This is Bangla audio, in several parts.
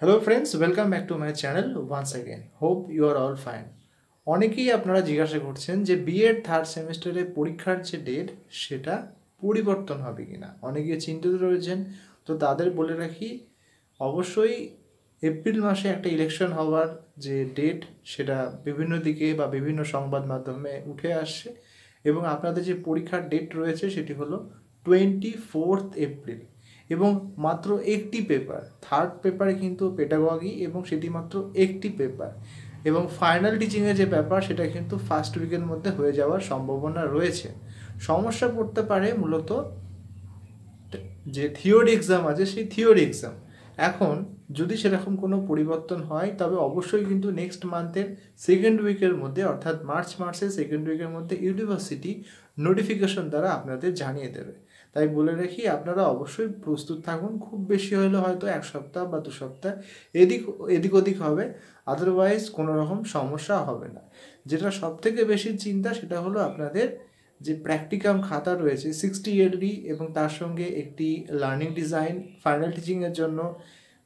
Hello friends, welcome back to my channel once again. Hope you are all fine. অনেকেই আপনারা জিজ্ঞাসা করছেন যে বিএড থার্ড সেমিস্টারের পরীক্ষার যে ডেট সেটা পরিবর্তন হবে কিনা। অনেকে চিন্তিত রয়েছেন, তো তাদের বলে রাখি অবশ্যই এপ্রিল মাসে একটা ইলেকশন হওয়ার যে ডেট সেটা বিভিন্ন দিকে বা বিভিন্ন সংবাদ মাধ্যমে উঠে আসছে এবং আপনাদের যে পরীক্ষার ডেট রয়েছে সেটি হলো 24 এপ্রিল এবং মাত্র একটি পেপার, থার্ড পেপারে কিন্তু পেডাগজি এবং সেটি মাত্র একটি পেপার এবং ফাইনাল টিচিংয়ের যে ব্যাপার সেটা কিন্তু ফার্স্ট উইকের মধ্যে হয়ে যাওয়ার সম্ভাবনা রয়েছে। সমস্যা পড়তে পারে মূলত যে থিওরি এক্সাম আছে সেই থিওরি এক্সাম। এখন যদি সেরকম কোনো পরিবর্তন হয় তবে অবশ্যই কিন্তু নেক্সট মান্থের সেকেন্ড উইকের মধ্যে অর্থাৎ মার্চের সেকেন্ড উইকের মধ্যে ইউনিভার্সিটি নোটিফিকেশন দ্বারা আপনাদের জানিয়ে দেবে। তাই বলে রাখি আপনারা অবশ্যই প্রস্তুত থাকুন। খুব বেশি হলে হয়তো 1 সপ্তাহ বা 2 সপ্তাহ এদিক ওদিক হবে, আদারওয়াইজ কোনো রকম সমস্যা হবে না। যেটা সবথেকে বেশি চিন্তা সেটা হলো আপনাদের যে প্র্যাকটিকাম খাতা রয়েছে 60 এলডি এবং তার সঙ্গে একটি লার্নিং ডিজাইন, ফাইনাল টিচিংয়ের জন্য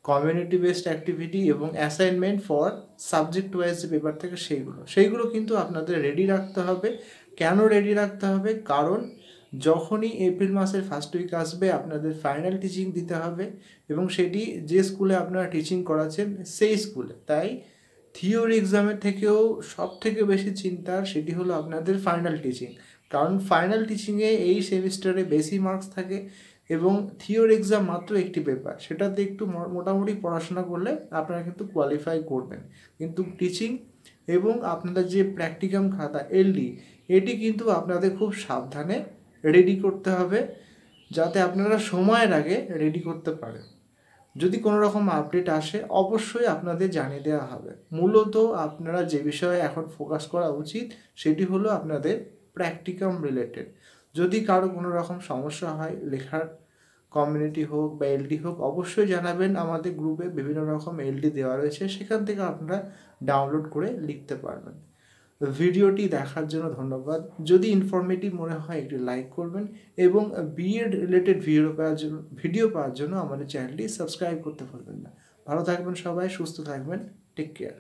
কমিউনিটি বেসড অ্যাক্টিভিটি এবং অ্যাসাইনমেন্ট ফর সাবজেক্ট ওয়াইজ যে পেপার থেকে সেইগুলো কিন্তু আপনাদের রেডি রাখতে হবে। কেন রেডি রাখতে হবে? কারণ যখনই এপ্রিল মাসের ফার্স্ট উইক আসবে আপনাদের ফাইনাল টিচিং দিতে হবে এবং সেটি যে স্কুলে আপনারা টিচিং করাচ্ছেন সেই স্কুলে। তাই থিওরি এক্সামের থেকেও সব থেকে বেশি চিন্তার সেটি হলো আপনাদের ফাইনাল টিচিং। কারণ ফাইনাল টিচিংয়ে এই সেমিস্টারে বেশি মার্কস থাকে এবং থিওরি এক্সাম মাত্র একটি পেপার, সেটাতে একটু মোটামুটি পড়াশোনা করলে আপনারা কিন্তু কোয়ালিফাই করবেন। কিন্তু টিচিং এবং আপনাদের যে প্র্যাকটিকাম খাতা এলডি এটি কিন্তু আপনাদের খুব সাবধানে রেডি করতে হবে যাতে আপনারা সময়ের আগে রেডি করতে পারেন। যদি কোনো রকম আপডেট আসে অবশ্যই আপনাদের জানিয়ে দেওয়া হবে। মূলত আপনারা যে বিষয়ে এখন ফোকাস করা উচিত সেটি হলো আপনাদের প্র্যাকটিকাম রিলেটেড। যদি কারো কোনো রকম সমস্যা হয় লেখার কমিউনিটি হোক বা এলডি হোক অবশ্যই জানাবেন। আমাদের গ্রুপে বিভিন্ন রকম এলডি দেওয়া রয়েছে, সেখান থেকে আপনারা ডাউনলোড করে লিখতে পারবেন। ভিডিওটি দেখার জন্য ধন্যবাদ। যদি ইনফরমেটিভ মনে হয় একটি লাইক করবেন এবং বিএড রিলেটেড ভিডিও পাওয়ার জন্য আমাদের চ্যানেলটি সাবস্ক্রাইব করতে ভুলবেন না। ভালো থাকবেন সবাই, সুস্থ থাকবেন, টেক কেয়ার।